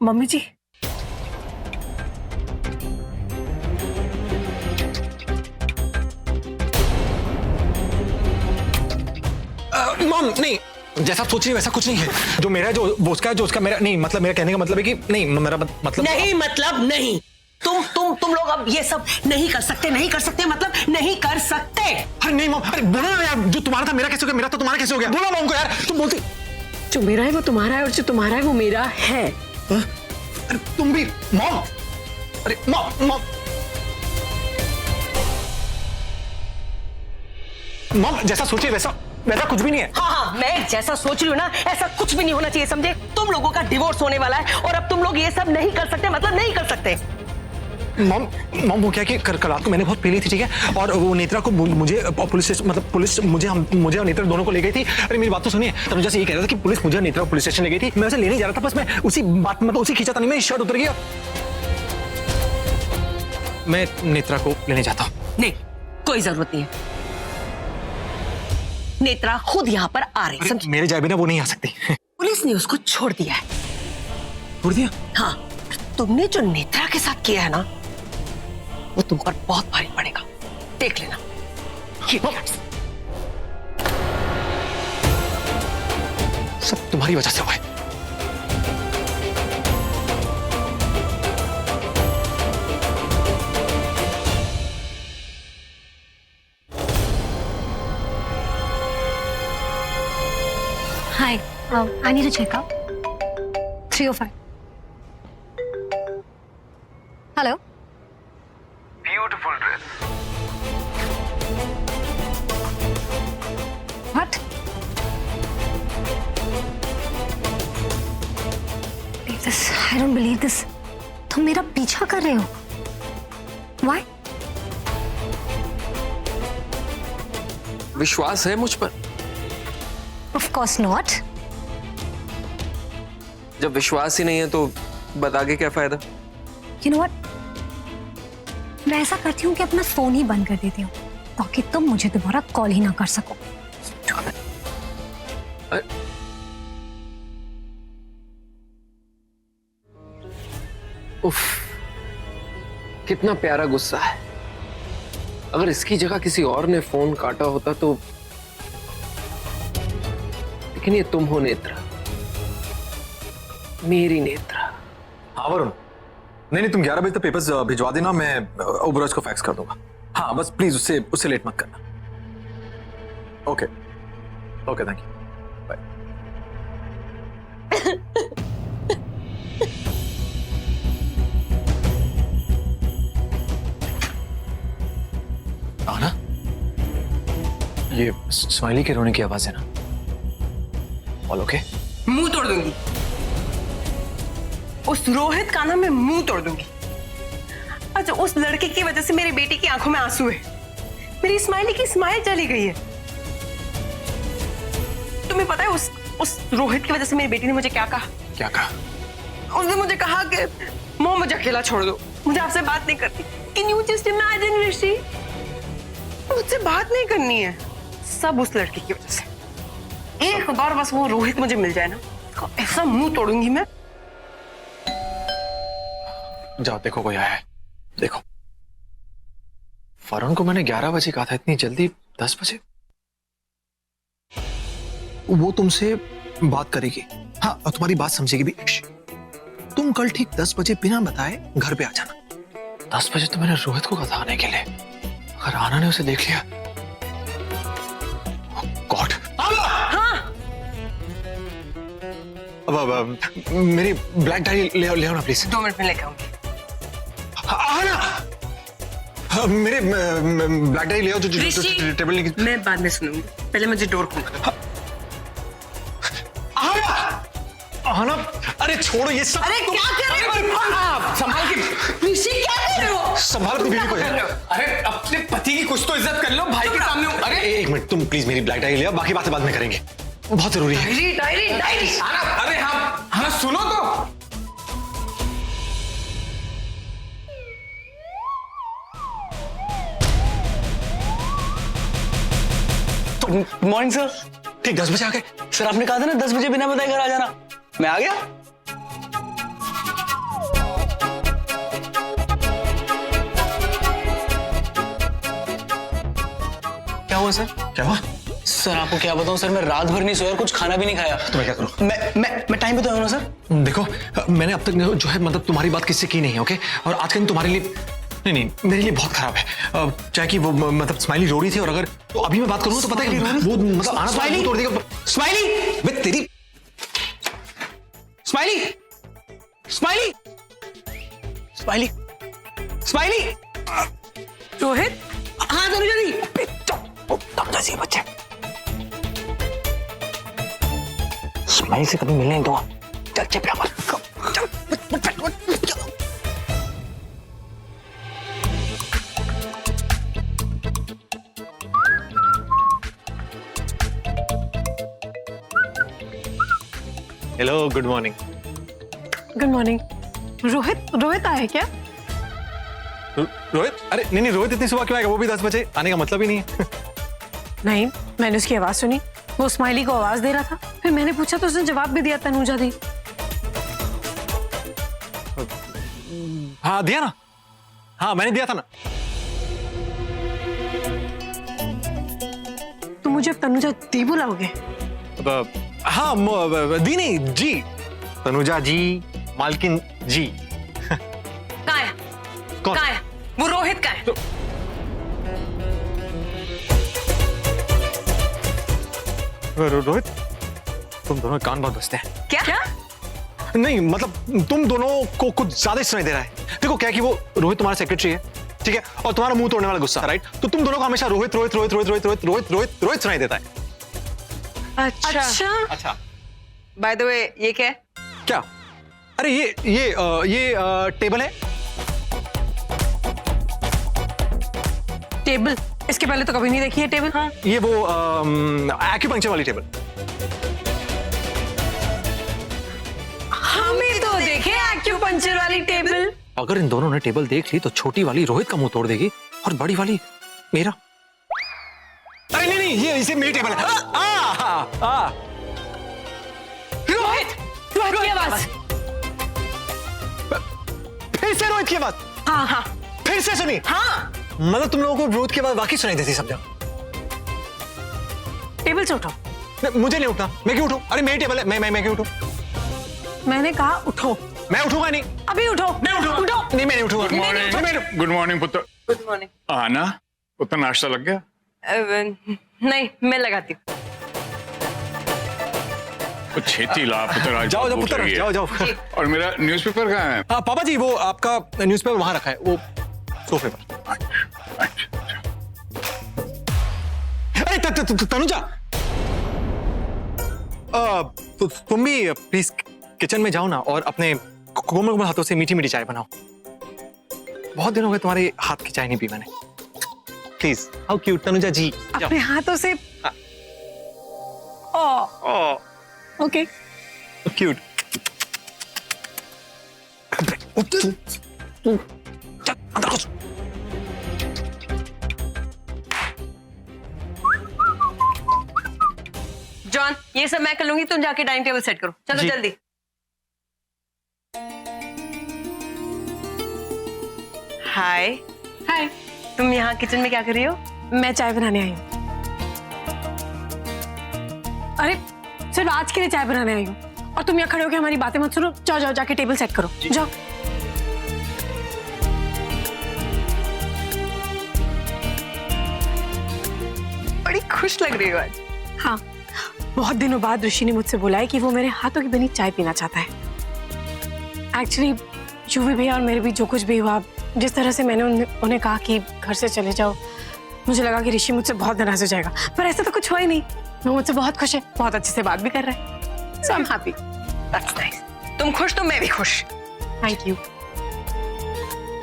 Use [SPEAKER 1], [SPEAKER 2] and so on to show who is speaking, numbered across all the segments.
[SPEAKER 1] Mummy जी,
[SPEAKER 2] mom नहीं, जैसा सोच रही है वैसा कुछ नहीं है। जो मेरा है, जो वो उसका है, जो उसका मेरा नहीं। मतलब मेरा कहने का मतलब है कि नहीं, मेरा मतलब
[SPEAKER 1] नहीं मतलब नहीं। तुम लोग अब ये सब नहीं कर सकते, नहीं कर सकते मतलब नहीं कर सकते।
[SPEAKER 2] अरे नहीं मॉम, अरे बोलो ना यार, जो तुम्हारा था मेरा कैसे हो गया, मेरा तो तुम्हारा कैसे हो गया? बोलो मॉम को यार, तुम बोलती।
[SPEAKER 1] जो मेरा है वो तुम्हारा है और जो तुम्हारा है वो मेरा है।
[SPEAKER 2] अरे तुम भी मॉम, अरे मॉम मॉम मॉम जैसा सोचिए वैसा वैसा कुछ भी नहीं है।
[SPEAKER 1] हाँ, मैं जैसा सोच रही हूँ ना ऐसा कुछ भी नहीं होना चाहिए, समझे? तुम लोगों का डिवोर्स होने वाला है और अब तुम लोग ये सब नहीं कर सकते, मतलब नहीं कर सकते।
[SPEAKER 2] मॉम मॉम वो क्या कि कल रात को मैंने बहुत पी ली थी, ठीक है? और वो नेत्रा को मुझे पुलिस स्टेशन, मतलब पुलिस मुझे और नेत्रा दोनों को ले गई थी। अरे मेरी बात तो सुनिए, तनुजा से ये कह रहा था कि पुलिस मुझे और नेत्रा को पुलिस स्टेशन ले गई थी। मैं उसे लेने जा रहा था, बस मैं उसी बात मतलब उसी खींचा था, नहीं मेरी शर्ट उतर गया। मैं नेत्रा को लेने जाता हूँ।
[SPEAKER 1] नहीं, कोई जरूरत नहीं है। नेत्रा खुद यहाँ पर आ रही, समझे?
[SPEAKER 2] मेरे जाए बिना वो नहीं आ सकती।
[SPEAKER 1] पुलिस ने उसको छोड़ दिया है।
[SPEAKER 2] छोड़ दिया?
[SPEAKER 1] हाँ, तुमने जो नेत्रा के साथ किया है ना वो तुम पर बहुत भारी पड़ेगा, देख लेना।
[SPEAKER 2] सब तुम्हारी वजह से हुआ है।
[SPEAKER 3] Hi, I need a checkup. 305. Hello?
[SPEAKER 4] Beautiful dress.
[SPEAKER 3] What? Believe this. I don't believe this. तुम मेरा पीछा कर रहे हो? Why?
[SPEAKER 4] विश्वास है मुझ पर?
[SPEAKER 3] Of course not.
[SPEAKER 4] जब विश्वास ही नहीं है तो बता के क्या फायदा?
[SPEAKER 3] You know what? मैं ऐसा करती हूँ कि अपना फोन ही बंद कर देती हूँ ताकि तुम मुझे दोबारा कॉल ही ना कर सको।
[SPEAKER 4] उफ, कितना प्यारा गुस्सा है। अगर इसकी जगह किसी और ने फोन काटा होता तो, लेकिन ये तुम हो नेत्रा, मेरी नेत्रा।
[SPEAKER 2] हाँ वरुण, नहीं तुम 11 बजे तक पेपर्स भिजवा देना, मैं ओबराज को फैक्स कर दूंगा। हाँ बस प्लीज उससे लेट मत करना। Okay okay, thank you, bye. आना, ये स्माइली के रोने की आवाज है ना? All okay?
[SPEAKER 1] मुंह तोड़ दूंगी उस रोहित का ना, मैं मुंह तोड़ दूंगी। अच्छा, उस लड़के की वजह से मेरी बेटी की आंखों में आंसू है, मेरी स्माइली की स्माइल चली गई है। तुम्हें पता है उस रोहित की वजह से मेरी बेटी ने मुझे क्या कहा?
[SPEAKER 2] क्या कहा?
[SPEAKER 1] उसने मुझे कहा कि मॉम मुझे अकेला छोड़ दो, मुझे आपसे बात नहीं करती। कैन यू जस्ट इमेजिन ऋषि, मुझसे बात नहीं करनी है, सब उस लड़के की वजह से। एक बार बस वो रोहित मुझे मिल जाए ना, उसका ऐसा मुंह तोड़ूंगी मैं।
[SPEAKER 2] जाओ देखो कोई आया है, देखो। फरहान को मैंने 11 बजे कहा था, इतनी जल्दी 10 बजे? वो तुमसे बात करेगी, हाँ, और तुम्हारी बात समझेगी भी। तुम कल ठीक 10 बजे बिना बताए घर पे आ जाना। 10 बजे तो मैंने रोहित को कहा था आने के लिए, अगर आना ने उसे देख लिया। गॉड।
[SPEAKER 1] हाँ,
[SPEAKER 2] अब मेरी ब्लैक डायरी ले आओ ना प्लीज।
[SPEAKER 1] 2 मिनट में लेकर आऊंगी।
[SPEAKER 2] मेरे ब्लैक डायरी ले आओ, जो टेबल नहीं।
[SPEAKER 1] मैं बाद में सुनूंगी, पहले मुझे डोर खोल।
[SPEAKER 2] आना, अरे छोड़ो ये सब।
[SPEAKER 1] अरे क्या कर रहे हो?
[SPEAKER 4] संभाल के
[SPEAKER 1] ऋषि, क्या कर रहे हो?
[SPEAKER 2] संभाल अपनी बीवी को यार।
[SPEAKER 4] अरे अपने पति की कुछ तो इज्जत कर लो, भाई के सामने। अरे
[SPEAKER 2] एक मिनट, तुम प्लीज मेरी ब्लैक डायरी ले आओ, बाकी बातें बाद में करेंगे, बहुत जरूरी है।
[SPEAKER 1] Diary diary diary.
[SPEAKER 4] अरे हाँ सुनो तो।
[SPEAKER 5] Morning sir.
[SPEAKER 2] ठीक 10 बजे आ गए।
[SPEAKER 5] सर आपने कहा था ना 10 बजे बिना बताए घर आ जाना, मैं आ गया। क्या हुआ सर?
[SPEAKER 2] क्या हुआ?
[SPEAKER 5] सर आपको क्या बताऊं सर, मैं रात भर नहीं सोया और कुछ खाना भी नहीं खाया।
[SPEAKER 2] तो मैं क्या करूं?
[SPEAKER 5] मैं टाइम पे तो आया हूं ना सर।
[SPEAKER 2] देखो, मैंने अब तक जो है मतलब तुम्हारी बात किससे की नहीं है, ओके? और आज का दिन तुम्हारे लिए नहीं मेरे लिए बहुत खराब है। चाहे कि वो मतलब स्माइली रो रही थी, और अगर तो अभी मैं बात करूँ तो पता है वो मतलब आना
[SPEAKER 5] स्माइली
[SPEAKER 2] तोड़ देगा।
[SPEAKER 5] स्माइली
[SPEAKER 2] बे तेरी
[SPEAKER 5] smiley smiley smiley smiley.
[SPEAKER 1] Rohit,
[SPEAKER 5] हाँ तनुजा दी।
[SPEAKER 2] तनुजा जी बच्चे स्माइली से कभी मिलने नहीं दूंगा। चल चिपड़ा मत। Hello, good morning.
[SPEAKER 1] Good morning. Rohit आया क्या?
[SPEAKER 2] रोहित? अरे नहीं, रोहित इतनी सुबह क्यों आएगा? वो भी 10 बजे आने का मतलब ही नहीं है।
[SPEAKER 1] नहीं, मैंने उसकी आवाज सुनी, वो स्माइली को आवाज दे रहा था, फिर मैंने पूछा तो उसने जवाब भी दिया, तनुजा दी।
[SPEAKER 2] हाँ दिया ना, हाँ मैंने दिया था ना।
[SPEAKER 1] तो मुझे अब तनुजा दी बुलाओगे?
[SPEAKER 2] हाँ दी नहीं, जी। तनुजा जी, मालकिन जी।
[SPEAKER 1] कहाँ है?
[SPEAKER 2] कौन?
[SPEAKER 1] कहाँ है? वो रोहित कहाँ है?
[SPEAKER 2] रोहित, तुम दोनों कान बहुत बजते हैं।
[SPEAKER 1] क्या?
[SPEAKER 2] नहीं मतलब तुम दोनों को कुछ ज्यादा सुनाई दे रहा है। देखो क्या है कि वो रोहित तुम्हारा सेक्रेटरी है, ठीक है, और तुम्हारा मुंह तोड़ने वाला गुस्सा, राइट? तो तुम दोनों को हमेशा रोहित रोहित रोहित रोहित रोहित रोहित रोहित रोहित रोहित सुनाई देता है।
[SPEAKER 1] अच्छा। बाय द वे, ये क्या है?
[SPEAKER 2] क्या? अरे ये टेबल है।
[SPEAKER 1] टेबल? इसके पहले तो कभी नहीं देखी है टेबल। हाँ।
[SPEAKER 2] ये वो एक्यूपंक्चर वाली टेबल।
[SPEAKER 1] हमें तो देखे एक्यूपंक्चर वाली टेबल।
[SPEAKER 2] अगर इन दोनों ने टेबल देख ली तो छोटी वाली रोहित का मुंह तोड़ देगी और बड़ी वाली मेरा। अरे नहीं, ये इसे मेरी टेबल है।
[SPEAKER 1] रोहित की आवाज।
[SPEAKER 2] फिर से रोहित की आवाज।
[SPEAKER 1] हाँ।
[SPEAKER 2] फिर से सुनी?
[SPEAKER 1] हाँ।
[SPEAKER 2] मतलब तुम लोगों को रोहित की आवाज वाकई सुनाई देती सब जगह।
[SPEAKER 1] टेबल से उठो।
[SPEAKER 2] मुझे नहीं उठना। मैं क्यों उठूं? अरे मेरी टेबल है, मैं क्यों उठूं?
[SPEAKER 1] मैंने कहा उठो।
[SPEAKER 2] मैं उठूंगा नहीं।
[SPEAKER 1] अभी उठो।
[SPEAKER 2] मैं उठूंगा।
[SPEAKER 1] उठो।
[SPEAKER 2] नहीं, मैं नहीं उठूंगा।
[SPEAKER 6] गुड मॉर्निंग पुत्र।
[SPEAKER 1] Good morning.
[SPEAKER 6] आना, पुत्र नाश्ता लग गया?
[SPEAKER 1] नहीं, मैं लगाती हूँ।
[SPEAKER 6] तो छेती ला पुत्र, आज
[SPEAKER 2] जाओ
[SPEAKER 6] बहुत भूख
[SPEAKER 2] पुत्र,
[SPEAKER 6] लगी है।
[SPEAKER 2] जाओ।
[SPEAKER 6] और मेरा न्यूज़पेपर कहाँ है?
[SPEAKER 2] हाँ पापा जी, वो आपका न्यूज़पेपर वहां रखा है, वो सोफे पर। अरे तनुजा, तुम भी प्लीज किचन में जाओ ना, और अपने कोमल कोमल हाथों से मीठी मीठी चाय बनाओ। बहुत दिन हो गए तुम्हारे हाथ की चाय नहीं पी मैंने। प्लीज। हाउ क्यूट तनुजा जी।
[SPEAKER 1] अपने हाथों से। ओके।
[SPEAKER 2] क्यूट।
[SPEAKER 1] जॉन, ये सब मैं कर लूंगी, तुम जाके डाइनिंग टेबल सेट करो। चलो जल्दी। हाय। तुम यहाँ किचन में क्या कर रही हो? मैं चाय बनाने आई हूँ। अरे सिर्फ आज के लिए चाय बनाने आई हूँ, और तुम यहाँ खड़े होकर हमारी बातें मत सुनो। जाओ जाके टेबल सेट करो। जाओ। बड़ी खुश लग रही हो आज। हाँ, बहुत दिनों बाद ऋषि ने मुझसे बोला है कि वो मेरे हाथों की बनी चाय पीना चाहता है। एक्चुअली यूवी भैया और मेरे बीच जो कुछ भी हुआ, जिस तरह से मैंने उन्हें कहा कि घर से चले जाओ, मुझे लगा कि ऋषि मुझसे बहुत नाराज हो जाएगा, पर ऐसा तो कुछ हुआ ही नहीं। वो मुझसे बहुत खुश है, बहुत अच्छे से बात भी कर रहा है। So I am happy. That's nice. तुम खुश तो मैं भी खुश। Thank you.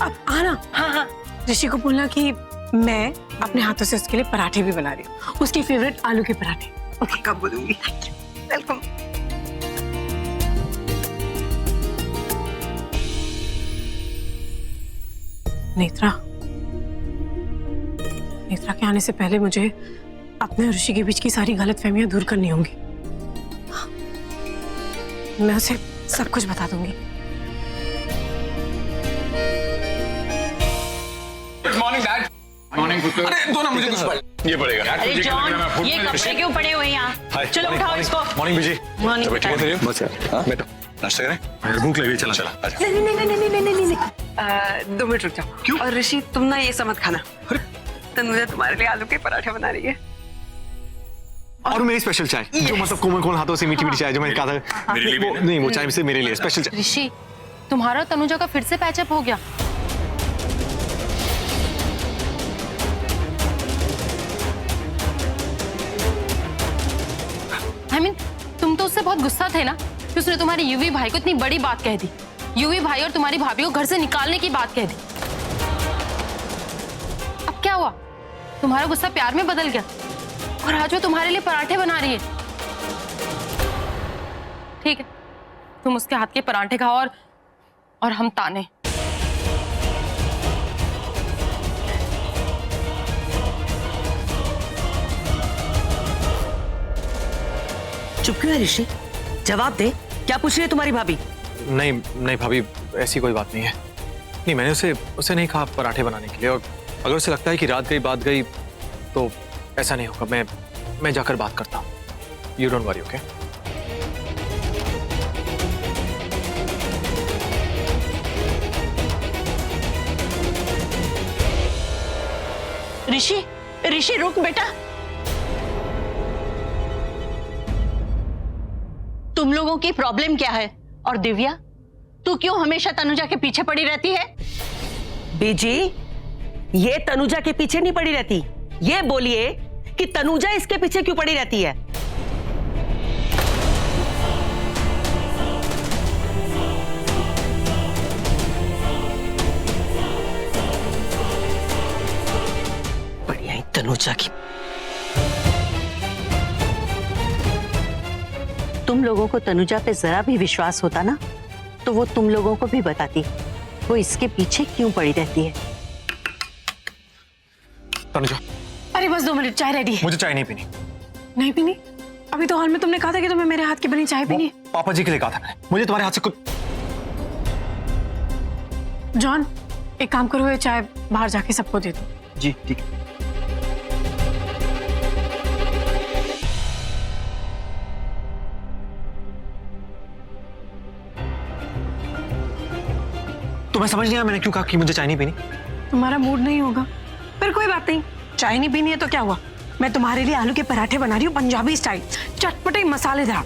[SPEAKER 1] अब आना। हाँ। ऋषि को बोलना कि मैं अपने हाथों से उसके लिए पराठे भी बना रही हूँ, उसके फेवरेट आलू के पराठे। ओके, कब बोलूंगी। Thank you. वेलकम। नेत्रा के आने से पहले मुझे अपने और ऋषि के बीच की सारी गलतफहमियां दूर करनी होंगी। मैं उसे सब कुछ बता दूंगी।
[SPEAKER 6] Good morning dad. Morning. Morning पुत्र।
[SPEAKER 7] अरे दो ना मुझे कुछ
[SPEAKER 6] ये पड़ेगा यार,
[SPEAKER 8] अरे
[SPEAKER 6] तुझे क्या
[SPEAKER 8] जॉन,
[SPEAKER 6] लग रहा है, फूट
[SPEAKER 8] ये
[SPEAKER 6] में
[SPEAKER 8] कपड़े क्यों पड़े हुए हैं यहाँ? चलो उठाओ इसको।
[SPEAKER 2] मॉर्निंग बीजी।
[SPEAKER 8] मॉर्निंग बेटा।
[SPEAKER 2] बस यार बैठो नाश्ता करें भूख लगी चला चला आजा
[SPEAKER 1] नहीं नहीं नहीं नहीं नहीं नहीं नहीं 2 मिनट रुक जाओ। क्यों? और ऋषि तुम ना ये सब मत खाना। तनुजा तुम्हारे लिए आलू के पराठे बना रही है।
[SPEAKER 2] और मेरी स्पेशल चाय जो मतलब कोमल कोमल हाथों से मीठी मीठी चाय जो मैंने कहा था
[SPEAKER 6] मेरे लिए भी
[SPEAKER 2] वो नहीं वो चाय से मेरे लिए स्पेशल चाय।
[SPEAKER 9] ऋषि, तुम्हारा तनुजा का फिर से पैचअप हो गया। I mean, तुम तो उससे बहुत गुस्सा थे ना कि उसने तुम्हारे यूवी भाई को इतनी बड़ी बात कह दी। यूवी भाई और तुम्हारी भाभी को घर से निकालने की बात कह दी। अब क्या हुआ? तुम्हारा गुस्सा प्यार में बदल गया और आज वो तुम्हारे लिए पराठे बना रही है। ठीक है, तुम उसके हाथ के पराठे खाओ और हम ताने।
[SPEAKER 10] चुप क्यों है ऋषि? जवाब दे, क्या पूछ रही है तुम्हारी भाभी?
[SPEAKER 2] नहीं नहीं भाभी ऐसी कोई बात नहीं है। नहीं मैंने उसे नहीं कहा पराठे बनाने के लिए और अगर उसे लगता है कि रात गई बात गई तो ऐसा नहीं होगा। मैं जाकर बात करता हूँ। You don't worry okay.
[SPEAKER 8] Rishi, Rishi रुक बेटा। तुम लोगों की प्रॉब्लम क्या है? और दिव्या, तू क्यों हमेशा तनुजा के पीछे पड़ी रहती है?
[SPEAKER 10] बीजी, ये तनुजा के पीछे नहीं पड़ी रहती। ये बोलिए कि तनुजा इसके पीछे क्यों पड़ी रहती है? बढ़िया ही तनुजा की।
[SPEAKER 8] तुम लोगों को तनुजा पे जरा भी विश्वास होता ना तो वो तुम लोगों को भी बताती वो इसके पीछे क्यों पड़ी रहती है।
[SPEAKER 2] तनुजा
[SPEAKER 9] अरे बस 2 मिनट, चाय रेडी है।
[SPEAKER 2] मुझे चाय नहीं पीनी।
[SPEAKER 9] नहीं पीनी? अभी तो हॉल में तुमने कहा था कि तुम्हें मेरे हाथ की बनी चाय पीनी है।
[SPEAKER 2] पापा जी के लिए कहा था मैंने। मुझे तुम्हारे हाथ से कुछ।
[SPEAKER 9] जॉन, एक काम करो, ये चाय बाहर जाके सबको दे दो।
[SPEAKER 2] जी ठीक है। तुम्हें समझ नहीं आया मैंने क्यों कहा कि मुझे चाय नहीं पीनी?
[SPEAKER 9] तुम्हारा मूड नहीं होगा, फिर कोई बात नहीं। चाय नहीं पीनी है तो क्या हुआ? मैं तुम्हारे लिए आलू के पराठे बना रही हूँ, पंजाबी स्टाइल, चटपटे मसालेदार।